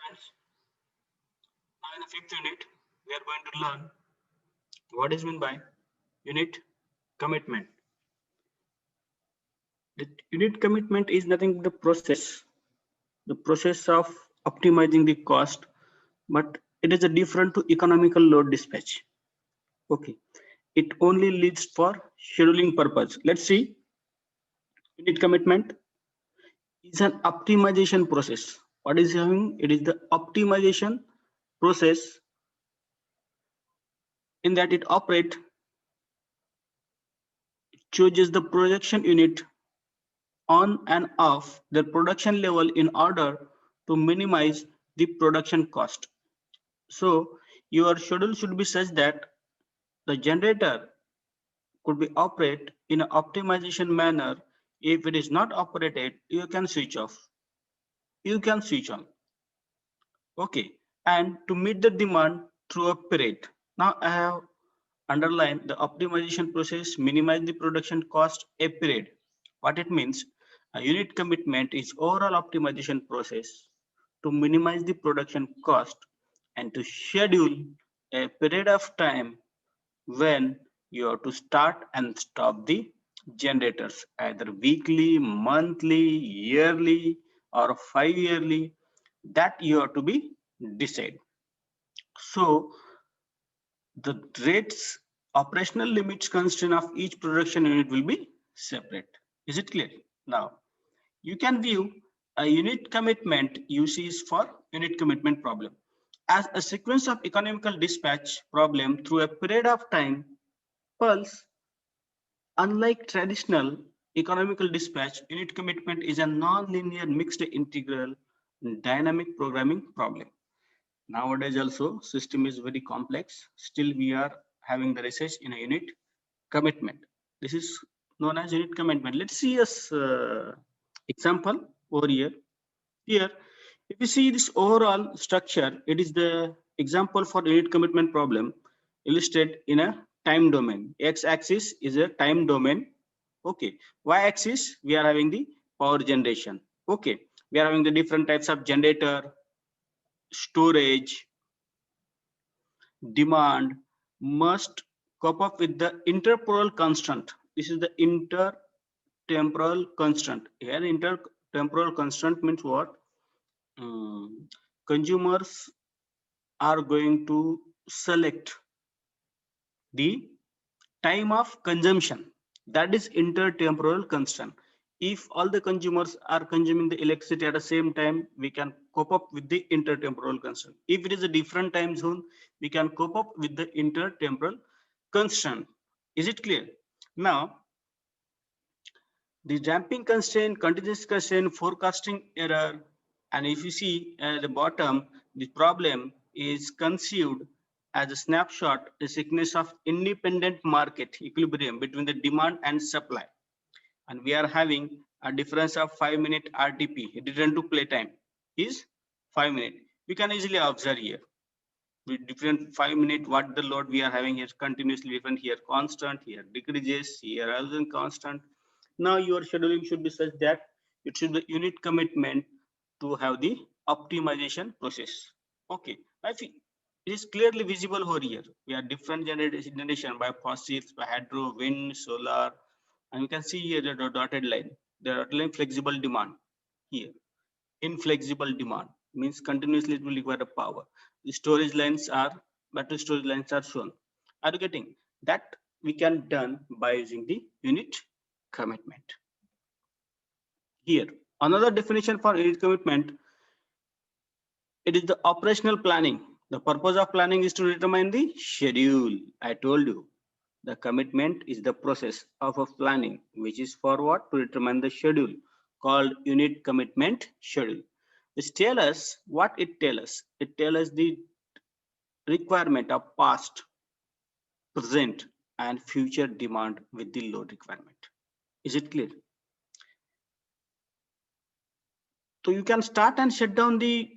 Friends, now in the fifth unit, we are going to learn what is meant by unit commitment. The unit commitment is nothing but the process of optimizing the cost, but it is a different to economical load dispatch. Okay, it only leads for scheduling purpose. Let's see, unit commitment is an optimization process. What is having? It is the optimization process in that it operates chooses the production unit on and off their production level in order to minimize the production cost. So your schedule should be such that the generator could be operate in an optimization manner. If it is not operated, you can switch off. You can switch on. Okay. And to meet the demand through a period. Now I have underlined the optimization process, minimize the production cost a period. What it means, a unit commitment is overall optimization process to minimize the production cost and to schedule a period of time when you have to start and stop the generators either weekly, monthly, yearly, or 5 yearly, that you have to be decided. So the rates operational limits constraint of each production unit will be separate. Is it clear? Now you can view a unit commitment uses for unit commitment problem as a sequence of economical dispatch problem through a period of time pulse. Unlike traditional economical dispatch, unit commitment is a non-linear mixed integral dynamic programming problem. Nowadays also system is very complex. Still we are having the research in a unit commitment. This is known as unit commitment. Let's see a example over here. Here, if you see this overall structure, it is the example for unit commitment problem illustrated in a time domain. X-axis is a time domain. Okay. Y-axis, we are having the power generation. Okay. We are having the different types of generator, storage, demand must cope up with the intertemporal constant. This is the intertemporal constant. Here, intertemporal constant means what? Consumers are going to select the time of consumption. That is intertemporal constant. If all the consumers are consuming the electricity at the same time, we can cope up with the intertemporal constant. If it is a different time zone, we can cope up with the intertemporal constant. Is it clear? Now, the damping constraint, contingency constraint, forecasting error, and if you see at the bottom, the problem is conceived as a snapshot, the sickness of independent market equilibrium between the demand and supply. And we are having a difference of 5-minute RTP, return to play time is 5 minutes. We can easily observe here. With different 5 minute, what the load we are having here continuously different, here constant, here decreases, here also constant. Now your scheduling should be such that it should be unit commitment to have the optimization process. Okay, I think it is clearly visible over here. We have different generation by fossils, by hydro, wind, solar, and you can see here the dotted line. The dotted line flexible demand here. Inflexible demand means continuously it will require power. The storage lines are battery storage lines are shown. Are you getting that? We can done by using the unit commitment. Here another definition for unit commitment, it is the operational planning. The purpose of planning is to determine the schedule. I told you the commitment is the process of a planning which is for what? To determine the schedule, called unit commitment schedule. Which tell us what it tells us. It tells us the requirement of past, present, and future demand with the load requirement. Is it clear? So you can start and shut down the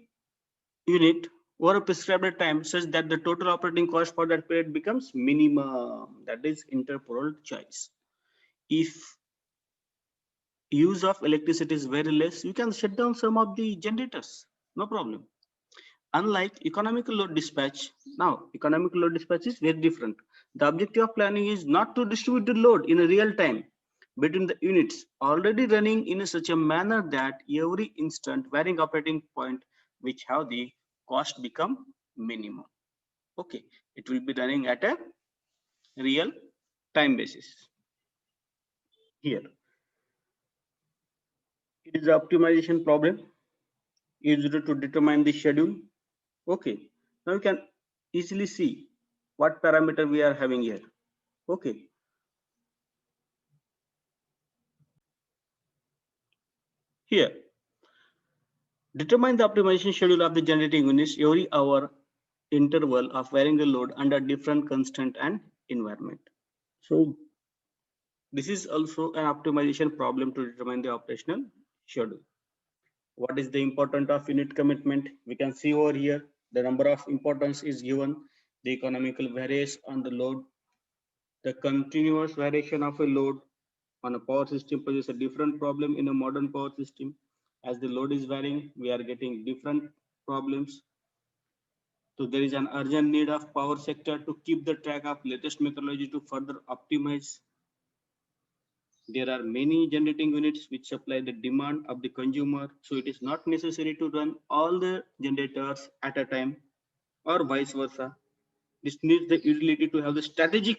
unit over a prescribed time such that the total operating cost for that period becomes minimum. That is intertemporal choice. If use of electricity is very less, you can shut down some of the generators, no problem. Unlike economical load dispatch, now economical load dispatch is very different. The objective of planning is not to distribute the load in a real time between the units already running in such a manner that every instant varying operating point which have the cost become minimum. Okay, it will be running at a real time basis. Here, it is an optimization problem used to determine the schedule. Okay, now you can easily see what parameter we are having here. Okay, here determine the optimization schedule of the generating units every hour interval of varying the load under different constraint and environment. So this is also an optimization problem to determine the operational schedule. What is the importance of unit commitment? We can see over here the number of importance is given. The economical varies on the load. The continuous variation of a load on a power system poses a different problem in a modern power system. As the load is varying, we are getting different problems. So there is an urgent need of power sector to keep the track of latest methodology to further optimize. There are many generating units which supply the demand of the consumer. So it is not necessary to run all the generators at a time or vice versa. This needs the utility to have the strategic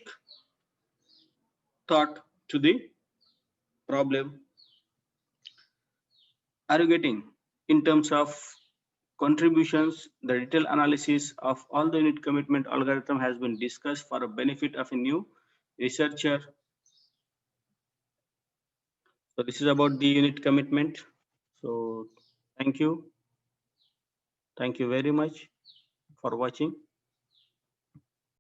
thought to the problem. Are you getting? In terms of contributions, the detailed analysis of all the unit commitment algorithm has been discussed for a benefit of a new researcher. So this is about the unit commitment. So thank you. Thank you very much for watching.